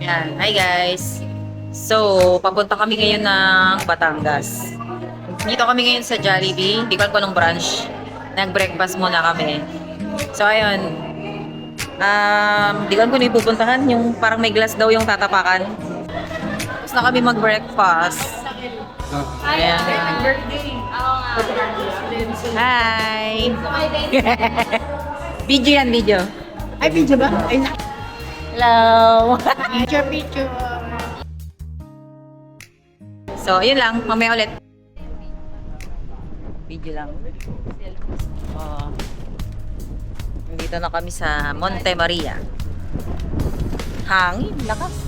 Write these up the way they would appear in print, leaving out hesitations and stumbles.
Yan. Hi guys. So, papunta kami ngayon ng Batangas. Dito kami ngayon sa Jollibee. Hindi ko alam kung anong branch. Nag-breakfast muna kami. So, ayun. Hindi ko alam kung ano yung pupuntahan. Yung parang may glass daw yung tatapakan. Tapos na kami mag-breakfast. Ayan. Hi! Video yan, video. Ay, video ba? Ay, Hello! picture. So, yun lang. Mamaya ulit. Video lang. Oh. Nandito na kami sa Monte Maria. Hangin, lakas.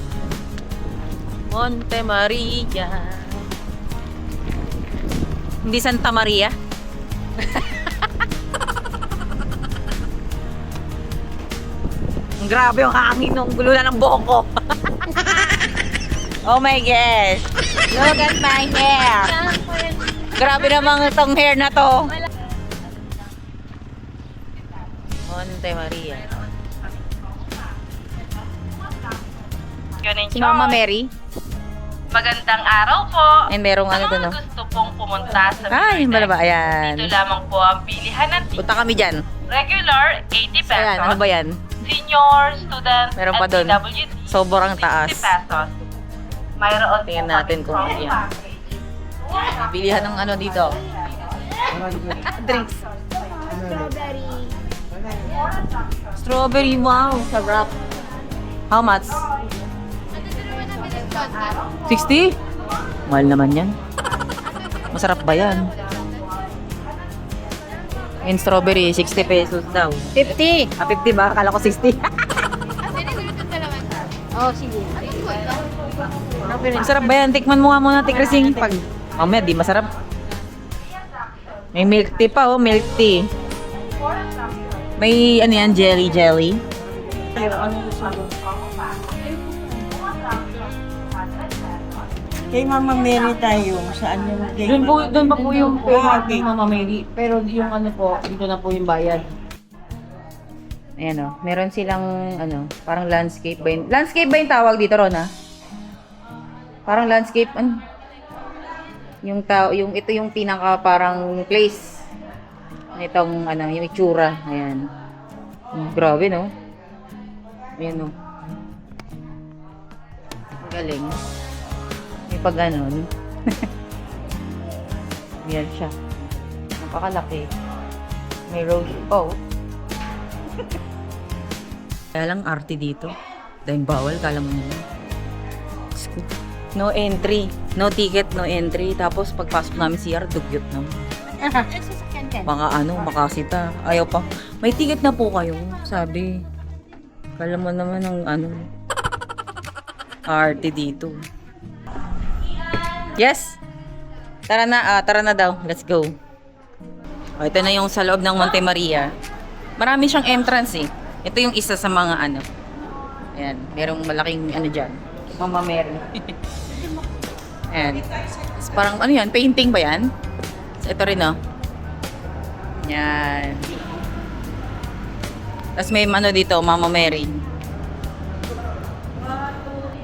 Monte Maria. Hindi Santa Maria. Grabe yung hangin nung gulo na ng buhok ko. Oh my gosh. Look at my hair. Grabe namang itong hair na to. Monte Maria. Si Mama Mary. Magandang araw po. And merong ano doon. Gusto pong pumunta sa Ah, yun ba ba? Ayan. Dito lamang po ang bilihan ng Punta kami dyan. regular 80 pesos. Ayan, ano ba yan? Senior, student, Meron pa at dun. PWD, Sobrang 60 taas. pesos. Mayroon Tingnan po natin kami kung from yan. package. Bilihan ng ano dito. Drinks. Strawberry, wow. Sarap. How much? 60? Mahal naman yan. Masarap ba yan? In strawberry, 60 pesos daw. 50. 50 ba? Akala ko 60. Oh, sige. Masarap ba yan? Tikman mo nga muna, tikrising. Pag mamaya, di masarap. May milk tea pa, oh. Milk tea. May ano yan, jelly. Kay Mama Mary tayo. Saan yung cake? Doon pa po yung Ah, pay Mama Mary. Pero yung ano po, dito na po yung bayad. Ayan o. Meron silang ano, parang landscape ba yun? Landscape ba yung tawag dito, Rona? Parang landscape, ano? Yung ito yung pinaka parang place. Itong ano, yung itsura. Ayan. Grabe, no? Ayan, no? Ang galing. May pag ganon. Ayan siya. Napakalaki. May rose pa, oh. Kaya lang arte dito. Dahil bawal, kala mo nila. No entry. No ticket, no entry. Tapos pagpasok namin CR, dugyot naman. Mga ano, makasita. Ayaw pa. May ticket na po kayo, sabi. Kala mo naman ng ano. Arte dito. Yes! Tara na daw. Let's go. O, ito na yung sa loob ng Monte Maria. Marami siyang entrance eh. Ito yung isa sa mga ano. Ayan, merong malaking ano dyan. Mama Mary. Ayan. Tapos parang ano yan, painting ba yan? So, ito rin oh. Yan. Tapos may ano dito, Mama Mary.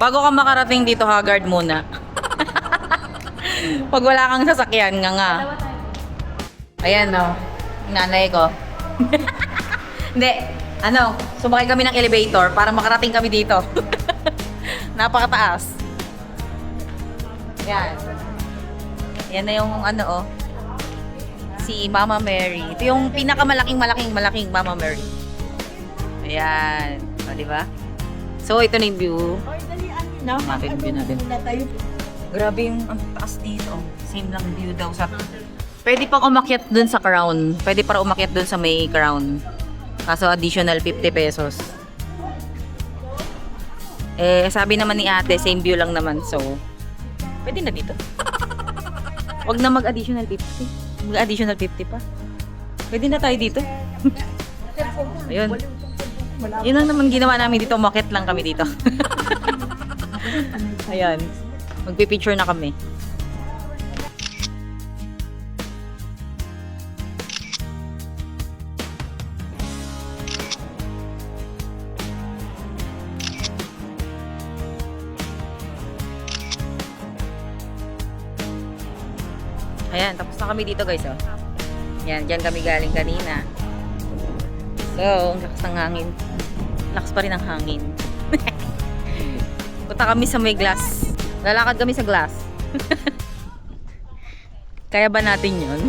Bago ka makarating dito, Haggard muna. Pag wala kang sasakyan, nga. Ayan no, nanay ko. Hindi, ano, sumakay kami ng elevator para makarating kami dito. Napakataas. Yan. Yan na yung ano oh. Si Mama Mary. Ito yung pinakamalaking Mama Mary. Ayan. O, diba? So, ito na yung view. No? Natin view natin. Grabe yung ang taas dito. Same lang view daw sa... Pwede pang umakyat dun sa crown. Pwede para umakyat dun sa may crown. Kaso additional 50 pesos. Eh, sabi naman ni ate, same view lang naman. So, pwede na dito. Huwag na mag-additional 50. Mag-additional 50 pa. Pwede na tayo dito. Ayun. Yun lang naman ginawa namin dito. Umakyat lang kami dito. Ayan. Magpipicture na kami. Ayan, tapos na kami dito guys, oh. Yan, dyan kami galing kanina. So, ang lakas ng hangin. Lakas pa rin ang hangin. Punta kami sa may glass. Lalakad kami sa glass. Kaya ba natin yun?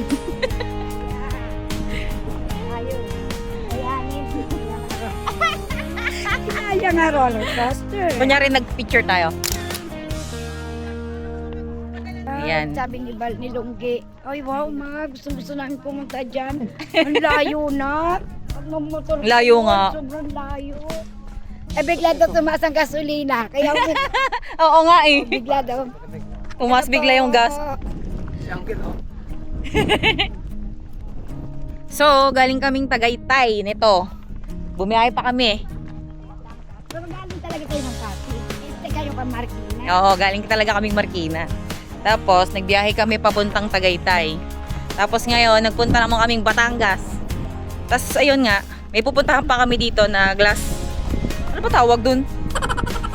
Kaya nga roller coaster. Kunyari, nag-picture tayo. Ayan. Sabi ni Lunggi, ay wow ma, gusto namin pumunta dyan. Ang layo na. Pag mamotor ka, Layo nga. Sobrang layo. Eh bigla daw tumaas ang gasolina. Kaya Oo nga eh. bigla daw. Tumas bigla yung gas. So, galing kaming Tagaytay nito. Bumiyahe pa kami. Pero galing talaga kayo ng Pasig. Este kayo pa Marikina. Oo, galing talaga kaming Marikina. Tapos, nagbiyahe kami papuntang Tagaytay. Tapos ngayon, nagpunta naman kaming Batangas. Tapos, ayun nga, may pupuntahan pa kami dito na glass. Ano ba tawag dun?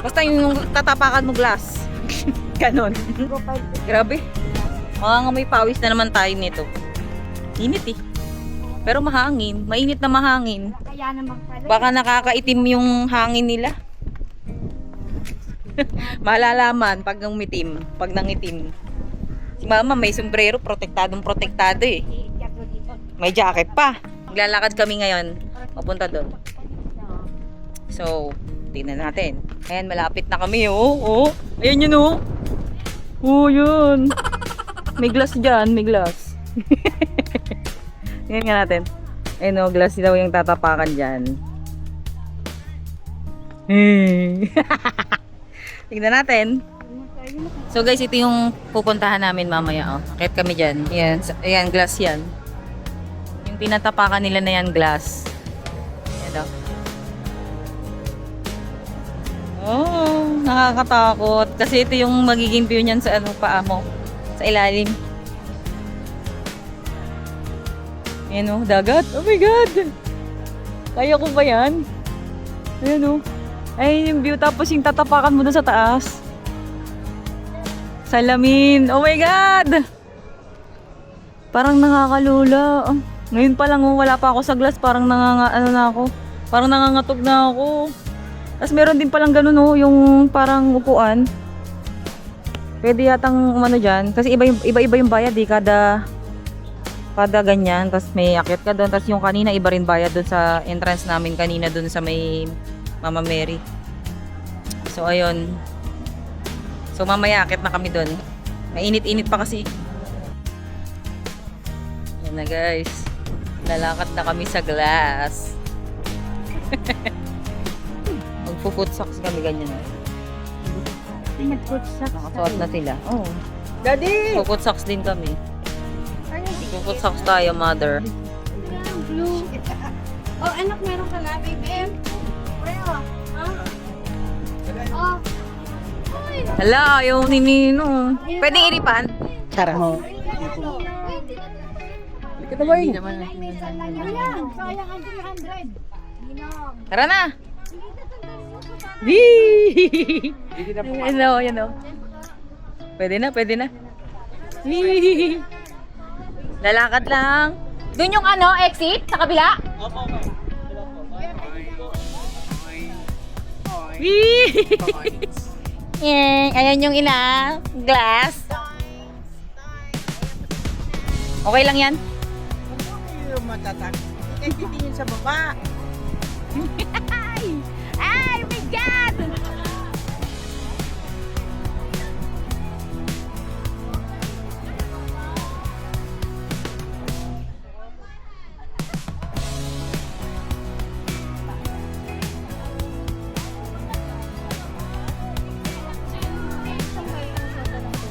Basta yung tatapakan mo glass. Ganon. Grabe. Mga may pawis na naman tayo nito. Init eh. Pero mahangin. Mainit na mahangin. Kaya naman pala. Baka nakakaitim yung hangin nila. Malalaman pag umitim, pag nangitim. Si mama may sombrero, protektadong protektado eh. May jacket pa. Maglalakad kami ngayon, papunta doon. So, tingnan natin. Ayan, malapit na kami oh. Oh, ayan yun oh. Oh, yun. May glass dyan, may glass. Tingnan nga natin. Ayan oh, glass daw yung tatapakan dyan. Tingnan natin. So guys, ito yung pupuntahan namin mamaya. Oh. Akit kami dyan. Ayan, ayan, glass yan. Yung tinatapakan nila na yan, glass. Ayan oh, nakakatakot. Kasi ito yung magiging view niyan sa ano, paa mo. Sa ilalim. Ayan oh, dagat. Oh my God! Kaya ko ba yan? Ayan oh. Ay, yung view, tapos yung tatapakan mo doon sa taas. Salamin. Oh my God! Parang nakakalula. Ngayon pa lang, wala pa ako sa glass. Parang Parang nangangatog na ako. Tapos meron din palang ganun, oh, yung parang upuan. Pwede yatang umano dyan. Kasi iba-iba yung bayad, eh. Kada ganyan. Tapos may akyat ka doon. Tapos yung kanina, iba rin bayad doon sa entrance namin kanina doon sa may Mama Mary. So, ayun. So, mamaya, akit na kami doon. Mainit-init pa kasi. Yan na, guys. Lalakad na kami sa glass. Magpo-foot socks kami ganyan. Nakasuot na sila. Oh. Daddy! Magpo-foot socks din kami. Magpo-foot socks tayo, mother. Blue. Oh, anak, meron ka na, baby. Hala, ayaw ni Nino. Pwedeng iripan? Tara mo. Kita ba yun? Sayang ang 300. Tara na! Wee! Yan o, yan o. Pwede na, pwede na. Wee! Lalakad lang. Doon yung ano, exit? Sa kabila? Wee! Yan, ayan yung ina. Glass. Okay lang yan? Yung matatak. Hindi yun sa baba. Ay, my God!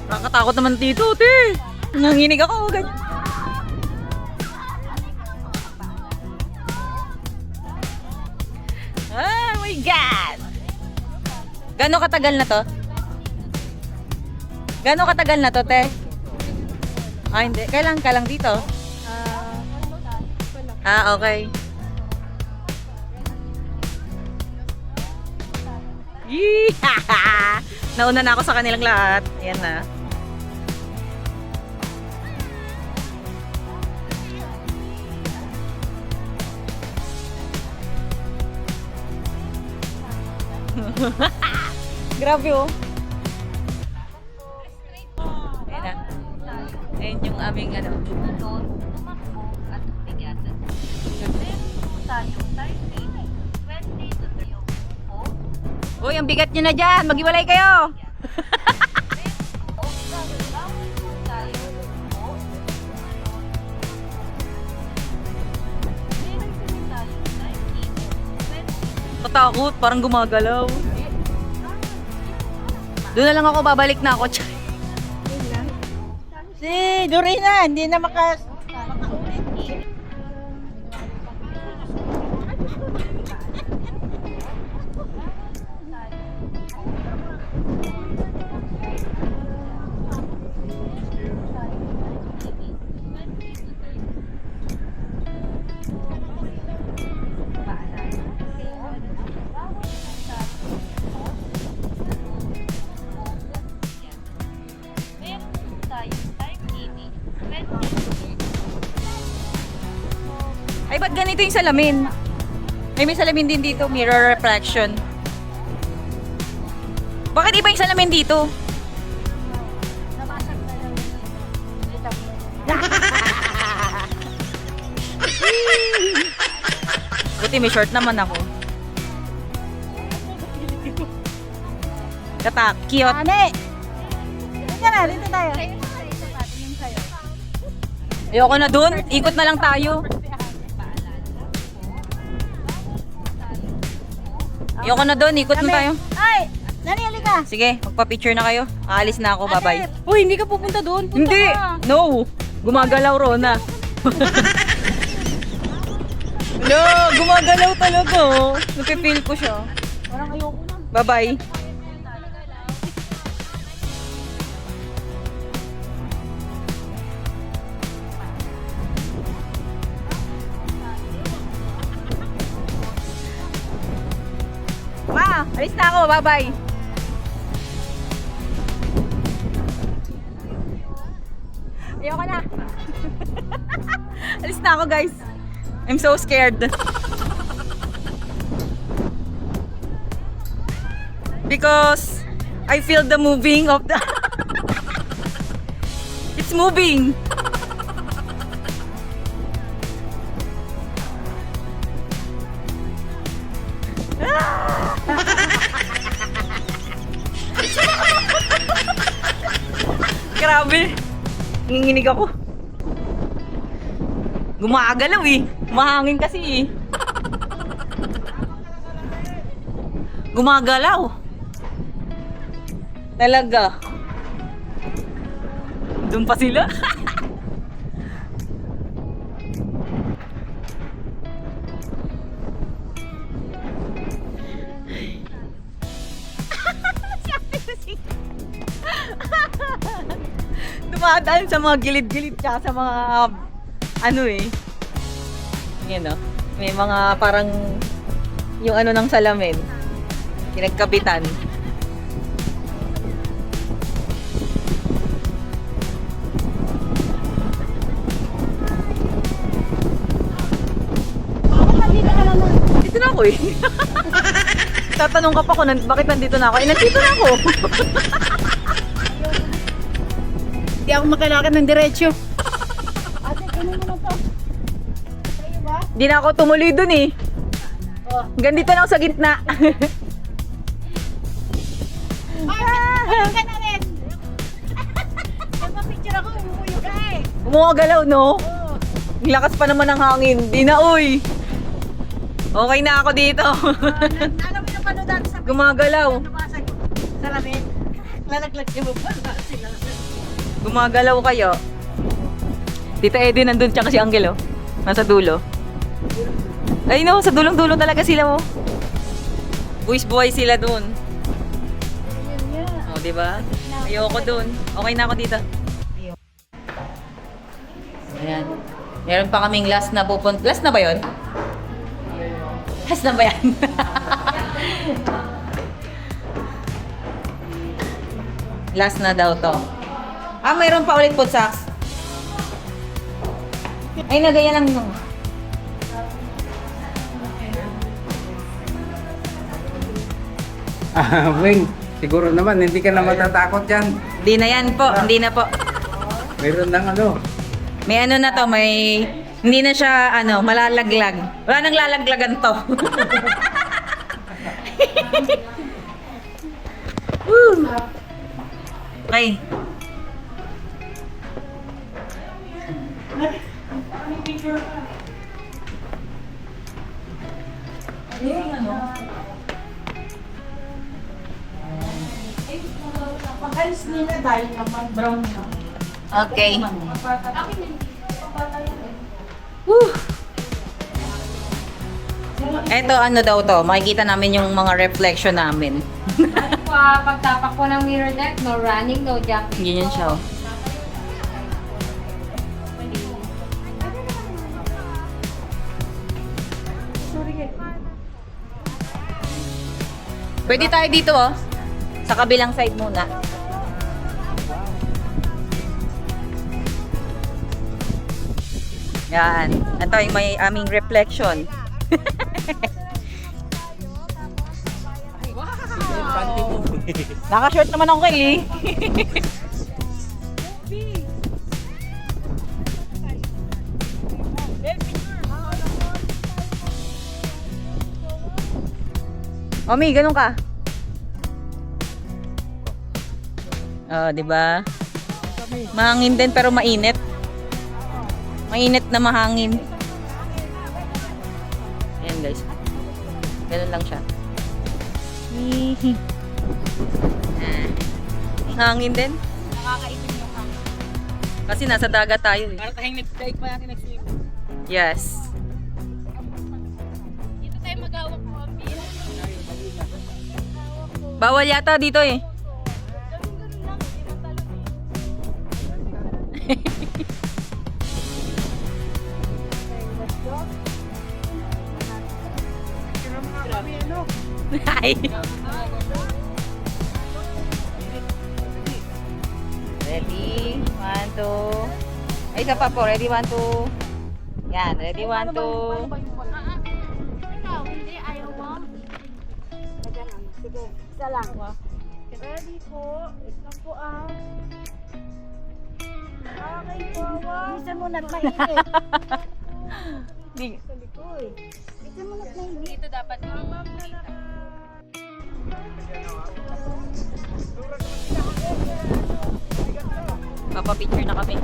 Nakakatakot naman dito, te. Nanginig ako. Ganyan. Oh my God! Gano'ng katagal na to? Gano'ng katagal na to, te? Ah, hindi. Kailan ka lang dito? Ah, okay. Yeehaw! Nauna na ako sa kanilang lahat. Ayan na. Grabe oh. Ayan na. Ayan yung aming ano. Doon, tumakbo at bigatan. Meron po tayong 30, 20 to 30 po. Uy, ang bigat nyo na dyan. Maghiwalay kayo. Katakot, parang gumagalaw. Doon na lang ako, babalik na ako. Si Dorina, hindi na makaulit. Ay, ba't ganito yung salamin? Ay, may salamin din dito, mirror reflection. Bakit iba yung salamin dito? Buti may short naman ako. Katak, cute. Ane! Dito na, dito tayo. Ayoko na dun, ikot na lang tayo. Ayoko na dun, ikot na tayo. Ay! Nani, halika. Sige, magpa-picture na kayo. Aalis na ako, bye-bye. Uy, hindi ka pupunta doon. Punta Hindi! ka. No! Gumagalaw, Rona. No! Gumagalaw talaga, oh. Napipil ko siya. Parang ayoko na. Bye-bye. Ma! Alis na ako, bye-bye. Ayoko na. Alis na ako, guys. I'm so scared. Because I feel the moving of the... It's moving. Grabe. Nanginginig ako. Gumagalaw eh. Mahangin kasi eh. Gumagalaw. Talaga. Doon pa sila. Dumadaan sa mga gilid-gilid tsaka sa mga ano eh. Yan o. May mga parang yung ano ng salamin. Pinagkabitan. Dito na ako eh. Tatanong ka pa ko, bakit nandito na ako? Eh, nandito na ako. Hindi ako makilakad ng diretsyo. Ate, kunin mo na to. Sa'yo ba? Di na ako tumuloy dun eh. Oh. Hanggang dito na ako sa gitna. Kunin ka na rin. Nagpa-picture ako, umuyo ka eh. Umugalaw, no? Oo. Ang lakas pa naman ng hangin. Di na, uy. Okay na ako dito. Alam mo yung panodan sa Gumagalaw. nabasag salamin? Lalaglag niyo ba sila? Gumagalaw kayo. Tita Eddie nandun tsaka si Angel, oh. Nasa dulo. Ay no, sa dulong-dulo talaga sila, oh. Buwis-buhay sila dun. Oh, di ba? Ayoko dun. Okay na ako dito. Ayan. Meron pa kaming last na pupunta. Last na ba yun? Last na ba yan? Last na daw to. Ah, mayroon pa ulit food sacks. Ay, nagaya lang nung. Wing, siguro naman, hindi ka na matatakot yan. Hindi na yan po, hindi na po. Mayroon ng ano. May ano na to, may... Hindi na siya, ano, malalaglag. Wala nang lalaglagan to. Woo! Okay. Okay. Woo! Eto, ano daw to, makikita namin yung mga reflection namin. Pagtapak po ng mirror deck, no running, no jumping. Ganyan siya, oh. Pwede tayo dito, oh. Sa kabilang side muna. Yan. Ito yung may aming reflection. Naka-short naman ako kay Omi, ganun ka. Oh, di ba? Mahangin din pero mainit. Mainit na mahangin. Ayan guys. Ganun lang siya. Hihi. Hangin din. Nakakaipin yung hangin. Kasi nasa dagat tayo eh. Para tayong nag-dive pa natin nag-swim. Yes. Dito tayo mag-awak mo, Abi. Bawal yata dito eh. Ay. Ready? 1, 2. Ay, isa pa po. Ready? 1, 2. Yan. Ready? 1, 2. Ikaw, hindi, ayaw mo. Sige, isa lang. Ready po. Wait lang po Okay po, wow. Minsan mo nagmainit. Sa likod. Minsan mo nagmainit. Dito dapat yung Papapicture na kami.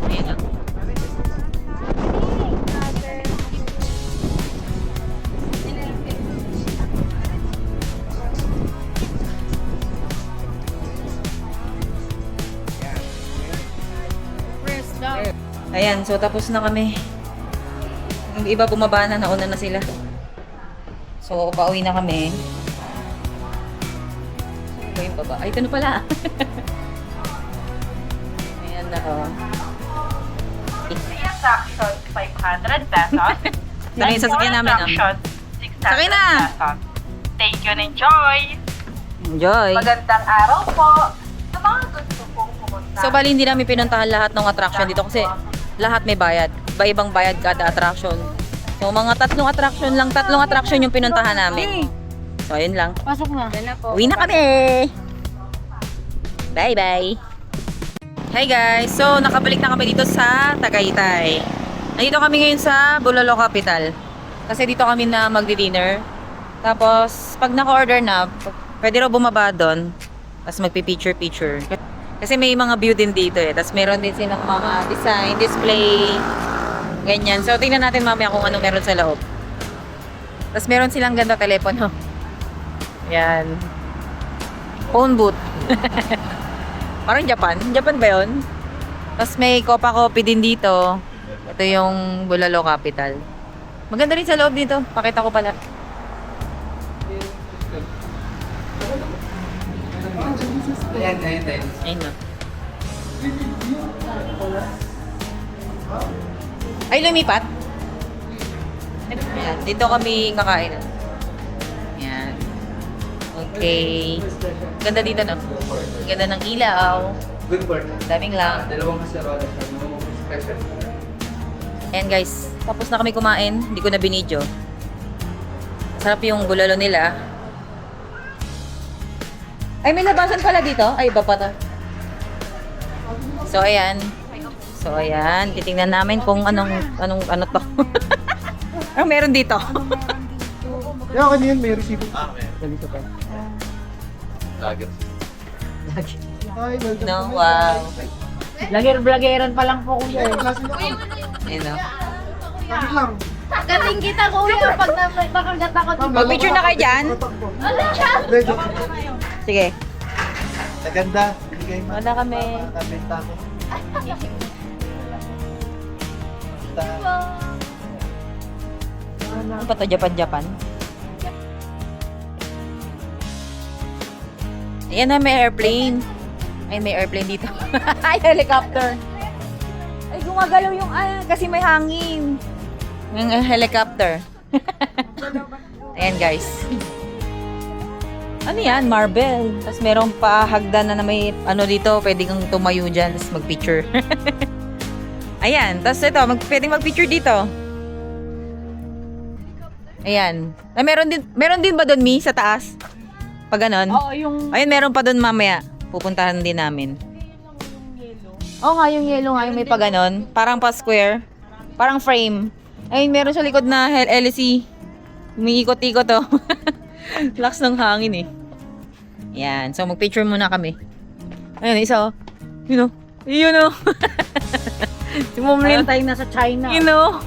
Ayan lang. press down. Ayan, so tapos na kami. Yung iba bumaba na, nauna na sila. So, pauwi na kami. Ito yung baba. Ay, ito na pala. Ayan na, oh. Transaction, 500 pesos. Dali yung sasakyan namin, ah. Transaction, 600 Sakay na! pesos. Thank you and enjoy! Enjoy! Magandang araw po sa mga gusto pong pumunta. So, bali hindi namin pinuntahan lahat ng attraction dito kasi lahat may bayad. Iba-ibang bayad kada attraction. So, mga tatlong attraction yung pinuntahan namin. So, ayun lang. Pasok na. Uwi na kami! Bye-bye! Hey guys! So, nakabalik na kami dito sa Tagaytay. Nandito kami ngayon sa Bulalo Capital. Kasi dito kami na magdi-dinner. Tapos, pag naka-order na, pwede raw bumaba doon. Tapos magpi-picture-picture. Kasi may mga view din dito eh. Tapos meron din silang mga design, display, ganyan. So, tingnan natin mamaya kung ano meron sa loob. Tapos meron silang ganda telepono. Yan. Phone booth. Parang Japan. Japan ba yun? Tapos may Copa Coffee din dito. Ito yung Bulalo Capital. Maganda rin sa loob dito. Pakita ko pala. Ayan, ayan, ayan. Ayun na. Ay, lumipat? Ayan. Dito kami kakain. Ayan. Okay. Ganda dito, no? Ganda ng ilaw. Good for Daming lang. dalawang kasarola siya. No? Special. Ayan guys, tapos na kami kumain. Hindi ko na binidyo. Sarap yung bulalo nila. Ay, may labasan pala dito. Ay, iba pa to. So, ayan. Titingnan namin kung ano to. Ano meron dito? Kaya kanina yun, may resibo. Dali ka pa. Hi, welcome No, to my wow. Vlogger-vloggeran pa lang po kuya. Klase na ako. Ayun, no? Bakit lang? Galing kita kuya pag nakagat ako. Mag-picture na kayo dyan? Hindi, joke. Sige. Maganda. Bigay mo. Wala kami. Nakabenta ko. Ano pa to? Japan? Ayan na, may airplane. Ay, may airplane dito. Ay, helicopter. Ay, gumagalaw yung kasi may hangin. Yung helicopter. Ayan, guys. Ano yan? Marble. Tapos meron pa hagdan na may dito. Pwede kang tumayo dyan. Tapos mag-picture. Ayan. Tapos ito, pwede mag-picture dito. Ayan. Ay, meron din ba doon, Mi, sa taas? Pag ganon? Oo, yung Ayun, meron pa doon mamaya. Pupuntahan din namin. Oo nga, yung yellow nga, yung may pa ganon. Parang pa square. Parang frame. Ayun, meron sa likod na LC. Umiikot-ikot to. Lakas ng hangin eh. Yan. So, mag-picture muna kami. Ayun, isa oh. Yun oh. Yun oh. Si Momlin. Tayo nasa China. You know?